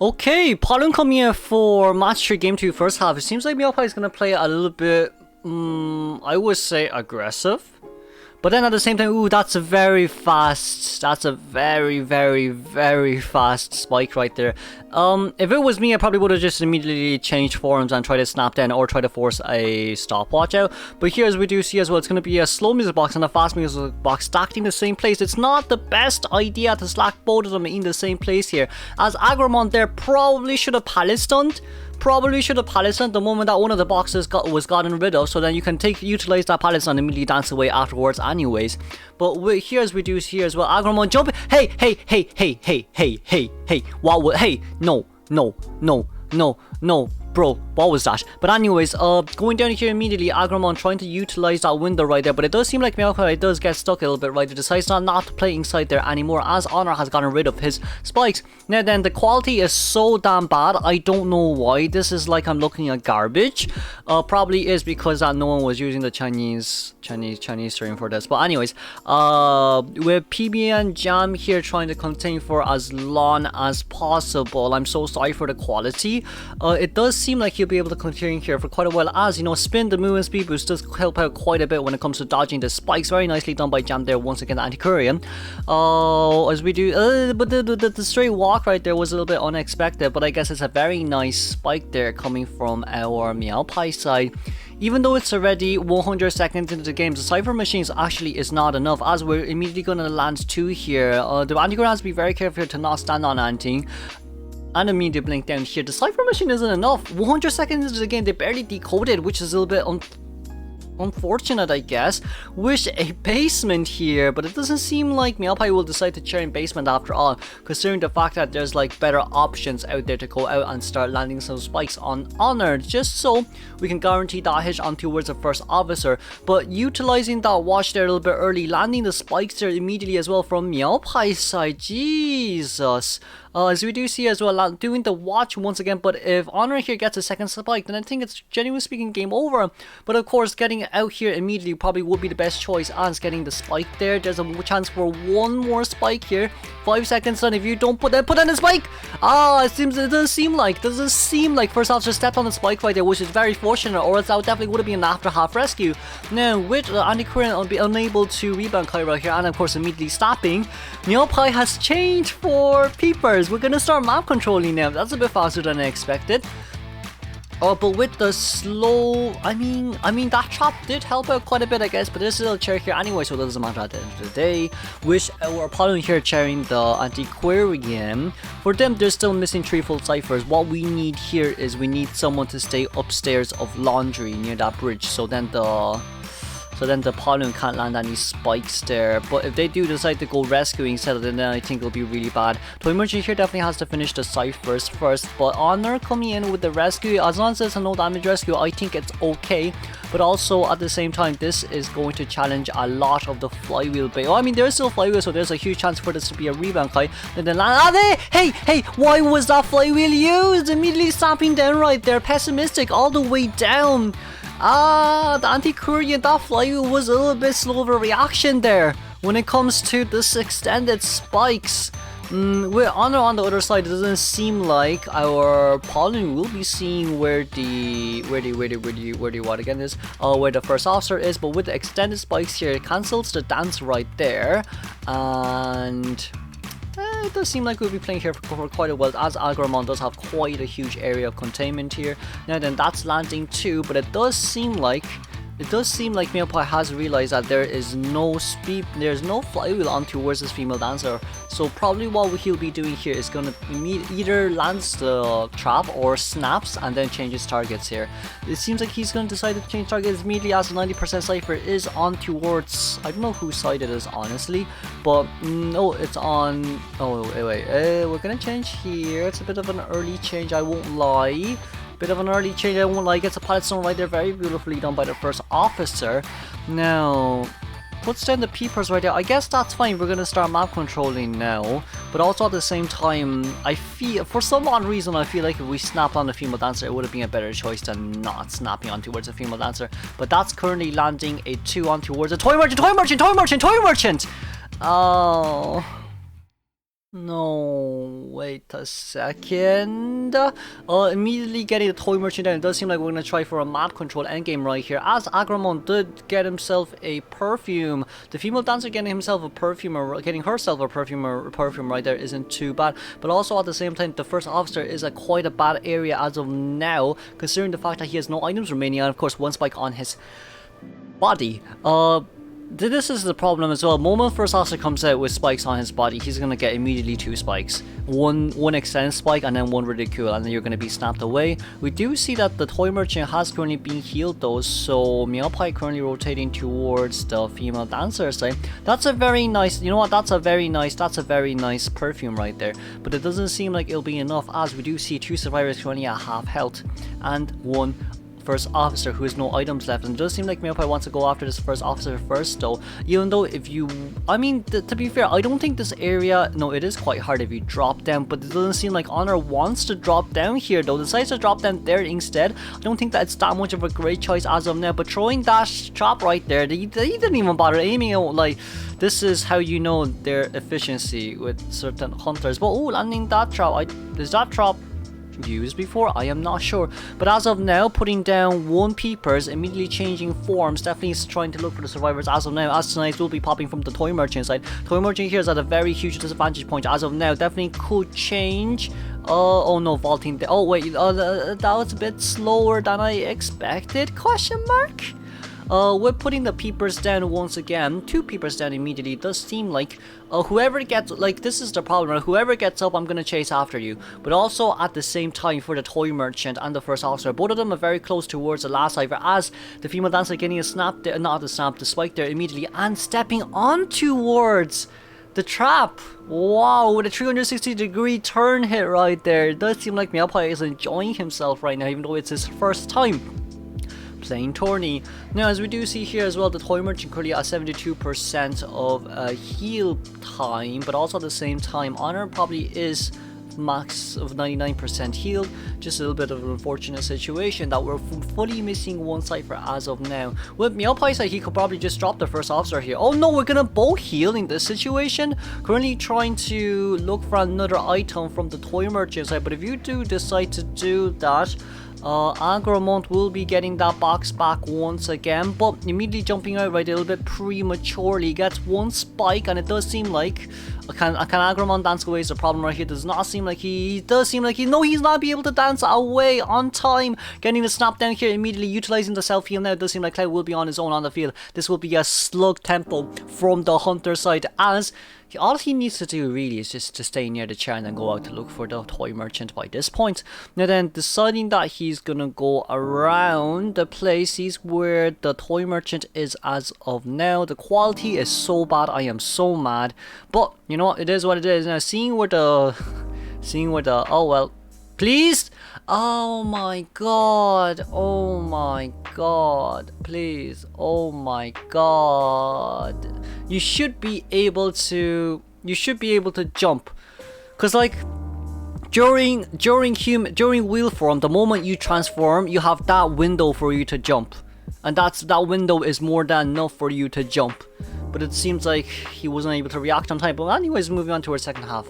Okay, Polun coming in for match 3 game 2 first half. It seems like Miaopai is going to play a little bit, I would say aggressive. But then at the same time, ooh, that's a very fast, that's a very fast spike right there. If it was me, I probably would have just immediately changed forms and tried to snap down or try to force a stopwatch out. But here, as we do see as well, it's going to be a slow music box and a fast music box stacked in the same place. It's not the best idea to slack both of them in the same place here, as Agramon there probably should have pallet stunned. The moment that one of the boxes was gotten rid of, so then you can utilize that pallet and immediately dance away afterwards anyways. But here as we do here as well, Agramon jumping. Hey, what was, hey, no, bro, what was that? But anyways, going down here immediately, Agramon trying to utilize that window right there, but it does seem like Miaopai does get stuck a little bit right there, decides not to play inside there anymore as Honor has gotten rid of his spikes. Now then, the quality is so damn bad, I don't know why. This is like I'm looking at garbage. Probably is because that no one was using the Chinese stream for this. But anyways, with PB and Jam here trying to contain for as long as possible. I'm so sorry for the quality. It does seem like he'll be able to continue here for quite a while, as you know, spin, the move and speed boost does help out quite a bit when it comes to dodging the spikes. Very nicely done by Jam there once again, the anti-courier. As we do, but the straight walk right there was a little bit unexpected, but I guess it's a very nice spike there coming from our Miaopai side. Even though it's already 100 seconds into the game, the Cypher Machines actually is not enough, as we're immediately going to land 2 here. The anti-courier has to be very careful to not stand on anything. And immediately blink down here. The Cypher Machine isn't enough. 100 seconds into the game, they barely decoded, which is a little bit unfortunate, I guess. Wish a basement here, but it doesn't seem like Miaopai will decide to chair in basement after all, considering the fact that there's like better options out there to go out and start landing some spikes on Honor, just so we can guarantee that hit on towards the first officer. But utilizing that watch there a little bit early, landing the spikes there immediately as well from Miaopai's side. Jesus. As we do see as well, doing the watch once again, but if Honor here gets a second spike, then I think it's genuinely speaking game over. But of course, getting out here immediately probably would be the best choice, as getting the spike there. There's a chance for one more spike here. 5 seconds, and if you don't put in a spike, it doesn't seem like first officer stepped on the spike right there, which is very fortunate, or else that definitely would have been an after half rescue. Now with anti-courier will be unable to rebound Kai right here, and of course immediately stopping, Miaopai has changed for peepers. We're gonna start map controlling now. That's a bit faster than I expected. But with the slow, I mean that trap did help out quite a bit, I guess. But there's still a chair here anyway, so it doesn't matter at the end of the day. Wish our Polun here chairing the anti-aquarium. For them, they're still missing 3 full ciphers. What we need here is we need someone to stay upstairs of laundry near that bridge. So then the Polun can't land any spikes there. But if they do decide to go rescuing instead of then I think it'll be really bad. Toy Merchant here definitely has to finish the ciphers first. But Honor coming in with the rescue, as long as it's a no damage rescue, I think it's okay. But also at the same time, this is going to challenge a lot of the flywheel bait. Oh, I mean, there's still flywheel, so there's a huge chance for this to be a rebound Kai. Then land. Hey, why was that flywheel used? Immediately stomping down right there. Pessimistic all the way down. The anti-courier, that flywheel was a little bit slow of a reaction there when it comes to this extended spikes. With Honor on the other side, it doesn't seem like our Polun will be seeing where the first officer is, but with the extended spikes here, it cancels the dance right there, and it does seem like we'll be playing here for quite a while, as Agramon does have quite a huge area of containment here. Now then, that's landing 2, but it does seem like Miaopai has realized that there is no speed, there's no flywheel on towards this female dancer. So probably what he'll be doing here is gonna either lands the trap or snaps and then changes targets here. It seems like he's gonna decide to change targets immediately, as the 90% cipher is on towards, I don't know whose side it is honestly, but no, it's on. Oh wait, we're gonna change here. It's a bit of an early change, I won't lie. Gets a pallet stone right there, very beautifully done by the first officer. Now puts down the peepers right there. I guess that's fine. We're gonna start map controlling now, but also at the same time, I feel for some odd reason I feel like if we snapped on the female dancer, it would have been a better choice than not snapping on towards the female dancer. But that's currently landing a 2 on towards the toy merchant. Oh. No, wait a second. Immediately getting the toy merchant down. It does seem like we're gonna try for a map control endgame right here. As Agramon did get himself a perfume. The female dancer getting himself a perfume, or getting herself a perfume right there isn't too bad. But also at the same time, the first officer is a quite a bad area as of now, considering the fact that he has no items remaining and of course one spike on his body. This is the problem as well. Moment first officer comes out with spikes on his body, he's gonna get immediately 2 spikes. One extended spike and then one ridicule, and then you're gonna be snapped away. We do see that the toy merchant has currently been healed though, so Meow Pie currently rotating towards the female dancer side. That's a very nice, you know what, that's a very nice perfume right there. But it doesn't seem like it'll be enough, as we do see 2 survivors currently at half health and 1 first officer who has no items left, and it does seem like Meow Pie wants to go after this first officer first though, even though if you, I mean, to be fair, I don't think this area, no, it is quite hard if you drop down, but it doesn't seem like Honor wants to drop down here though, decides to drop down there instead. I don't think that it's that much of a great choice as of now, but throwing that trap right there, they didn't even bother aiming out. Like, this is how you know their efficiency with certain hunters. But oh, landing that trap, is that trap used before? I am not sure, but as of now, putting down 1 peepers, immediately changing forms, definitely trying to look for the survivors as of now, as tonight will be popping from the toy merchant side. Toy merchant here is at a very huge disadvantage point as of now, definitely could change. Oh no, vaulting, oh wait, that was a bit slower than I expected, question mark. We're putting the peepers down once again, 2 peepers down immediately. It does seem like whoever gets, like, this is the problem, right? Whoever gets up, I'm gonna chase after you. But also at the same time for the toy merchant and the first officer, both of them are very close towards the last cipher, as the female dancer getting a snap there, not the snap, the spike there immediately, and stepping on towards the trap. Wow, with a 360-degree turn hit right there. It does seem like Meow Pie is enjoying himself right now, even though it's his first time playing tourney. Now, as we do see here as well, the toy merchant currently at 72% of heal time, but also at the same time, Honor probably is max of 99% healed. Just a little bit of an unfortunate situation that we're fully missing 1 cipher as of now. With Meow Pie side, he could probably just drop the first officer here. Oh no, we're gonna both heal in this situation. Currently trying to look for another item from the toy merchant side, but if you do decide to do that, Agramont will be getting that box back once again, but immediately jumping out right a little bit prematurely, gets 1 spike, and it does seem like can Agramont dance away is the problem right here. Does not seem like he no, he's not be able to dance away on time. Getting the snap down here immediately, utilizing the self heal now. It does seem like Cloud will be on his own on the field. This will be a slug tempo from the hunter side, as all he needs to do really is just to stay near the chair and then go out to look for the toy merchant by this point. Now then, deciding that he's gonna go around the places where the toy merchant is as of now. The quality is so bad, I am so mad, but you know what, it is what it is. Now seeing where the oh well, please, oh my god, please, oh my god, you should be able to jump, because like during wheel form, the moment you transform, you have that window for you to jump, and that window is more than enough for you to jump. But it seems like he wasn't able to react on time. But anyways, moving on to our second half.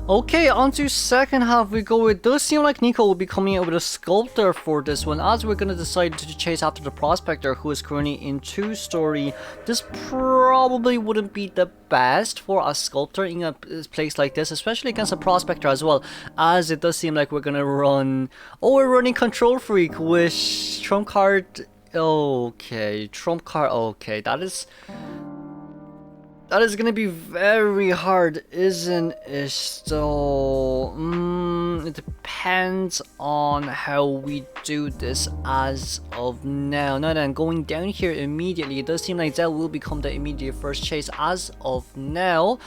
Okay, on to second half we go. It does seem like Nico will be coming out with a Sculptor for this one, as we're going to decide to chase after the Prospector, who is currently in 2-story. This probably wouldn't be the best for a Sculptor in a place like this, especially against a Prospector as well, as it does seem like we're going to run... Oh, we're running Control Freak with Trump Card... Okay, Trump Card... Okay, that is gonna be very hard, isn't it? So, it depends on how we do this as of now. Now then, going down here immediately, it does seem like Zell will become the immediate first chase as of now.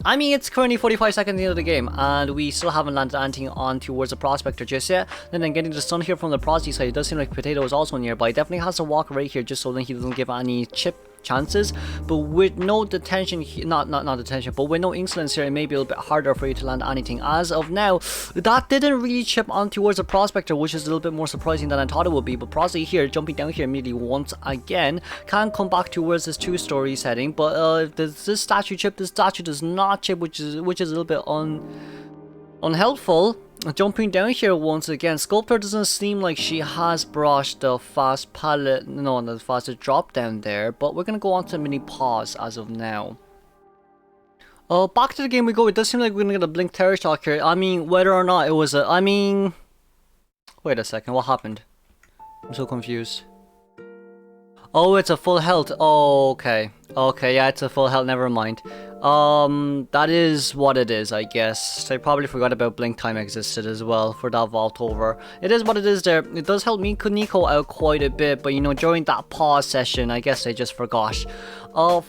I mean, it's currently 45 seconds into the game, and we still haven't landed anything on towards the Prospector just yet. And then getting the stun here from the Prosty side, it does seem like Potato is also nearby. Definitely has to walk right here just so that he doesn't give any chip chances, but with no detention, not detention, but with no insolence here, it may be a little bit harder for you to land anything. As of now, that didn't really chip on towards the prospector, which is a little bit more surprising than I thought it would be. But Prosy here, jumping down here immediately once again, can come back towards this 2-story setting, but this statue chip, this statue does not chip, which is a little bit unhelpful. Jumping down here once again, Sculptor doesn't seem like she has brought the fast pallet, no, the fastest drop down there, but we're gonna go on to mini pause as of now. Back to the game we go. It does seem like we're gonna get a blink terror shock here. I mean, whether or not it was a, I mean, wait a second, what happened? I'm so confused. Oh, it's a full health. Oh, okay. Okay, yeah, it's a full health, never mind. That is what it is, I guess. I probably forgot about blink time existed as well for that vault over. It is what it is there. It does help Nico out quite a bit, but you know, during that pause session, I guess I just forgot.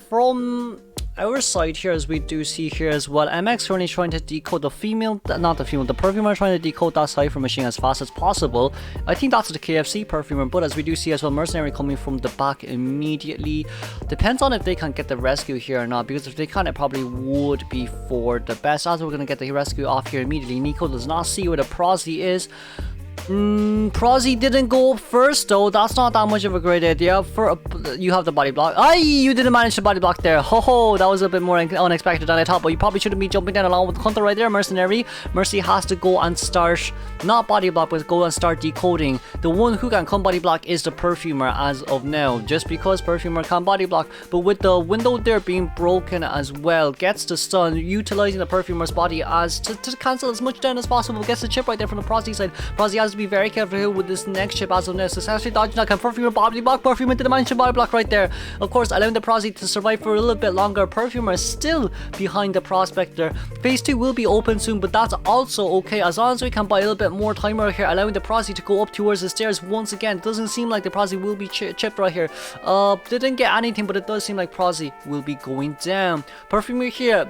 From our side here, as we do see here as well, MX currently trying to decode the the perfumer trying to decode that cipher machine as fast as possible. I think that's the KFC perfumer, but as we do see as well, Mercenary coming from the back immediately. Depends on if they can get the rescue here or not, because if they can, it probably would be for the best. As we're going to get the rescue off here immediately. Nico does not see where the Prosy is. Prosy didn't go up first though. That's not that much of a great idea. You have the body block. Aye, you didn't manage the body block there. Ho ho, that was a bit more unexpected than I thought, but you probably shouldn't be jumping down along with Hunter right there, Mercenary. Mercy has to go and start, not body block, but go and start decoding. The one who can come body block is the perfumer as of now, just because perfumer can body block, but with the window there being broken as well, gets the stun, utilizing the perfumer's body as to cancel as much down as possible, gets the chip right there from the Prosy side. Prosy has to be very careful here with this next chip as of now. Successfully dodging that, can perfumer body block, perfumer into the mansion body block right there. Of course, allowing the Prosy to survive for a little bit longer. Perfumer is still behind the prospector. Phase 2 will be open soon, but that's also okay as long as we can buy a little bit more time right here, allowing the Prosy to go up towards the stairs once again. It doesn't seem like the Prosy will be chipped right here. Didn't get anything, but it does seem like Prosy will be going down. Perfumer here,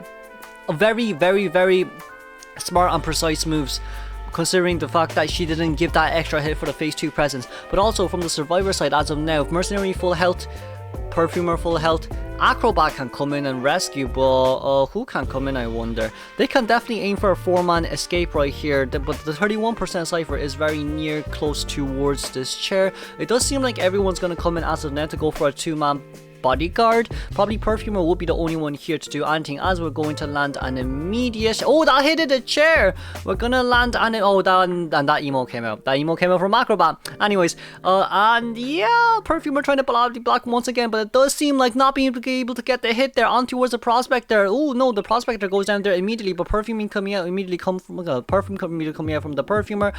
a very, very, very smart and precise moves, considering the fact that she didn't give that extra hit for the phase 2 presence. But also from the survivor side as of now, Mercenary full health, Perfumer full health, Acrobat can come in and rescue, but who can come in, I wonder? They can definitely aim for a 4-man escape right here, but the 31% cipher is very near close towards this chair. It does seem like everyone's going to come in as of now to go for a 2-man bodyguard. Probably Perfumer will be the only one here to do anything, as we're going to land an immediate, oh, that hit the chair. We're gonna land an, oh, that emo came out. That emo came out from Acrobat. Anyways, and yeah, Perfumer trying to block once again, but it does seem like not being able to get the hit there on towards the prospector. Oh no, the prospector goes down there immediately, but Perfume coming out immediately coming out from the Perfumer,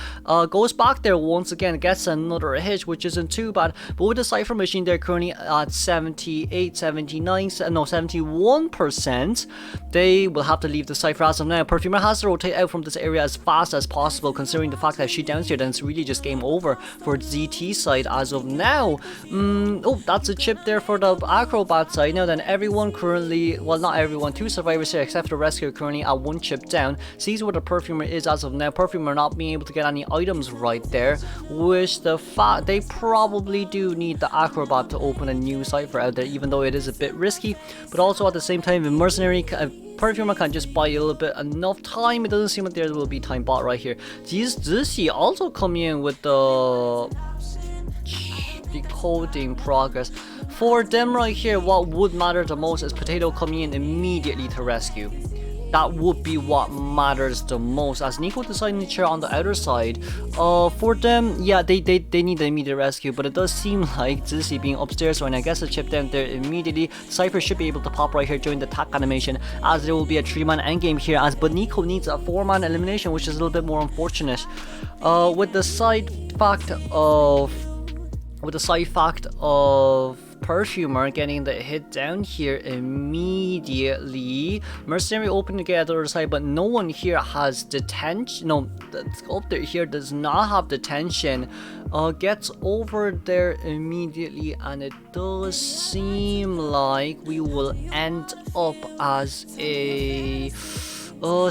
goes back there once again, gets another hit, which isn't too bad. But with the cipher machine there currently at 71%, they will have to leave the cipher as of now. Perfumer has to rotate out from this area as fast as possible, considering the fact that if she downs here, then it's really just game over for ZT side as of now. Oh, that's a chip there for the Acrobat side. Now then, everyone currently, well, not everyone, 2 survivors here except for the rescuer currently at 1 chip down, sees where the Perfumer is as of now. Perfumer not being able to get any items right there, which the fact they probably do need the Acrobat to open a new cipher out there, even though it is a bit risky. But also at the same time, the Mercenary Perfumer can just buy a little bit enough time. It doesn't seem like there will be time bought right here. Does he also come in with the decoding progress? For them right here, what would matter the most is Potato coming in immediately to rescue. That would be what matters the most, as Nico deciding to chair on the outer side. For them, yeah, they need the immediate rescue, but it does seem like Zizzy being upstairs right now gets a chip down there immediately. Cypher should be able to pop right here during the attack animation, as there will be a 3-man endgame here, but Nico needs a 4-man elimination, which is a little bit more unfortunate. With the side fact of Perfumer getting the hit down here immediately. Mercenary open to get the other side, but no one here has detention. No, the Sculptor here does not have detention. Gets over there immediately, and it does seem like we will end up as a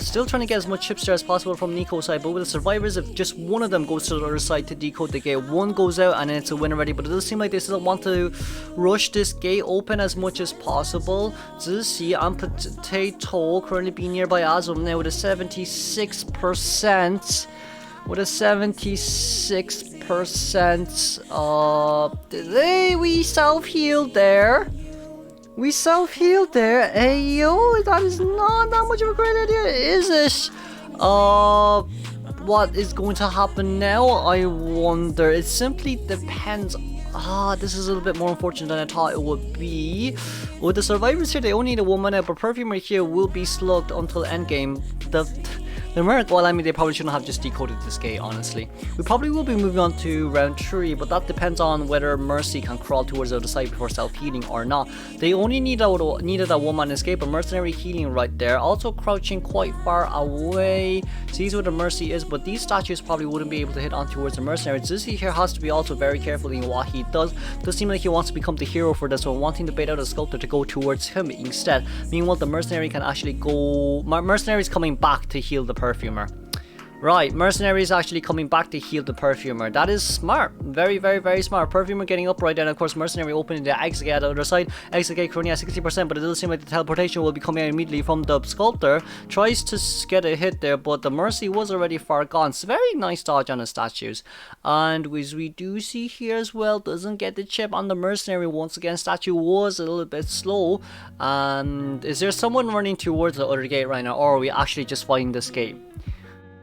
Still trying to get as much chips there as possible from Nico's side, but with the survivors, if just one of them goes to the other side to decode the gate, one goes out and then it's a win already. But it does seem like they still want to rush this gate open as much as possible. Zizi and Potato currently being nearby as of now with a 76%. With a 76%. We self-healed there. We self-healed there. Hey yo, that is not that much of a great idea, is it? What is going to happen now? I wonder. It simply depends. This is a little bit more unfortunate than I thought it would be. With the survivors here, they only need a 1 minute, but Perfumer here will be slugged until endgame. Well, I mean, they probably shouldn't have just decoded this gate, honestly. We probably will be moving on to round 3, but that depends on whether Mercy can crawl towards the other side before self-healing or not. They only needed a 1-man escape, but Mercenary healing right there. Also crouching quite far away. Sees where the Mercy is, but these statues probably wouldn't be able to hit on towards the Mercenary. Zizi here has to be also very careful in what he does. Does seem like he wants to become the hero for this one, wanting to bait out the Sculptor to go towards him instead. Meanwhile, the Mercenary can actually go... Mercenary's coming back to heal the Perfumer. Right, Mercenary is actually coming back to heal the Perfumer. That is smart. Very, very, very smart. Perfumer getting up right then. Of course, Mercenary opening the exit gate at the other side. Exit gate currently at 60%, but it does seem like the teleportation will be coming out immediately from the Sculptor. Tries to get a hit there, but the Mercy was already far gone. It's very nice dodge on the statues. And as we do see here as well, doesn't get the chip on the Mercenary. Once again, statue was a little bit slow. And is there someone running towards the other gate right now, or are we actually just fighting this gate?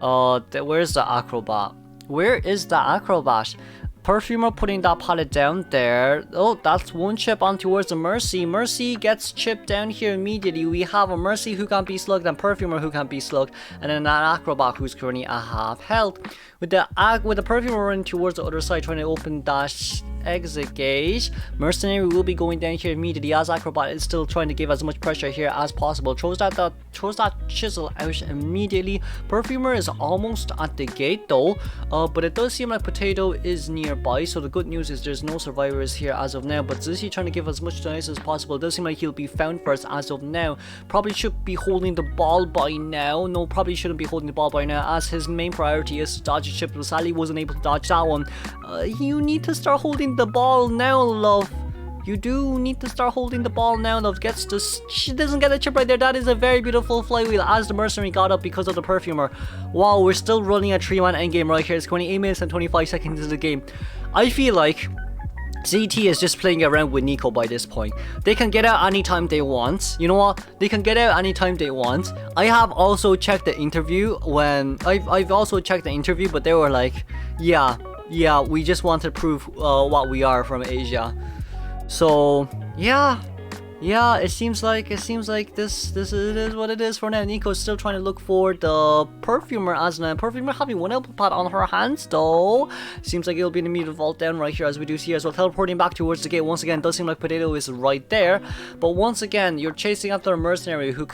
Where's the acrobat? Where is the acrobat? Perfumer putting that pallet down there. Oh, that's one chip on towards the Mercy. Mercy gets chipped down here immediately. We have a Mercy who can be slugged and Perfumer who can be slugged, and then an acrobat who's currently at half health. With the Perfumer running towards the other side, trying to open that exit gate. Mercenary will be going down here immediately as Acrobat is still trying to give as much pressure here as possible. Throws that chisel out immediately. Perfumer is almost at the gate though, but it does seem like Potato is nearby, so the good news is there's no survivors here as of now. But Zizi trying to give as much noise as possible. It does seem like he'll be found first as of now. Probably should be holding the ball by now. No, probably shouldn't be holding the ball by now, as his main priority is to dodge a chip. But Sally wasn't able to dodge that one. You need to start holding the ball now, love. You do need to start holding the ball now, love. She doesn't get a chip right there. That is a very beautiful flywheel as the Mercenary got up because of the Perfumer. Wow, we're still running a 3-man endgame right here. It's 28 minutes and 25 seconds into the game. I feel like ZT is just playing around with Nico by this point. They can get out anytime they want. You know what? They can get out anytime they want. I have also checked the interview when... I've also checked the interview, but they were like, yeah, we just want to prove what we are from Asia. So, yeah, it seems like this is what it is for now. Nico's still trying to look for the Perfumer as now. Perfumer having one elbow pad on her hands though. Seems like it'll be an immediate vault down right here as we do see as well. Teleporting back towards the gate once again. Does seem like Potato is right there, but once again you're chasing after a Mercenary who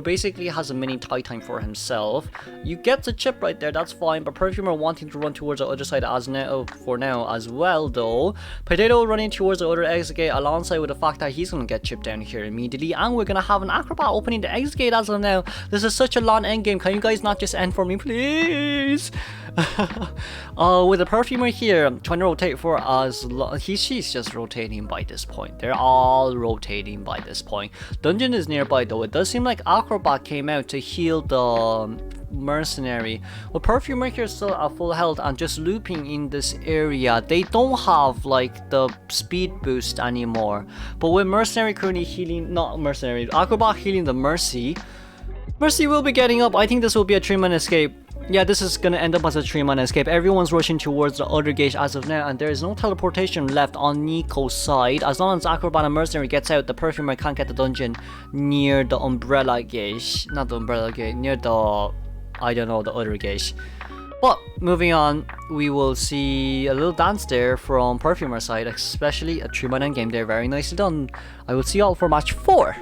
basically has a mini Titan for himself. You get the chip right there, that's fine, but Perfumer wanting to run towards the other side as now for now as well though. Potato running towards the other exit gate alongside with the fact that he's gonna get chipped down here immediately, and we're gonna have an Acrobat opening the exit gate as of now. This is such a long end game. Can you guys not just end for me, please? With the Perfumer here trying to rotate for as long. She's just rotating by this point. They're all rotating by this point. Dungeon is nearby though. It does seem like Acrobat came out to heal the Mercenary. Well, Perfumer here is still at full health and just looping in this area. They don't have like the speed boost anymore, but with Mercenary currently healing, not Mercenary, Acrobat healing the Mercy will be getting up. I think this will be a 3-man escape. Yeah, this is gonna end up as a 3-man escape. Everyone's rushing towards the other gate as of now, and there is no teleportation left on Nico's side. As long as Acrobat and Mercenary gets out, the Perfumer can't get the dungeon near the umbrella gate. Not the umbrella gate, near the... I don't know, the other gate. But moving on, we will see a little dance there from Perfumer's side, especially a 3-man endgame there. Very nicely done. I will see you all for match 4.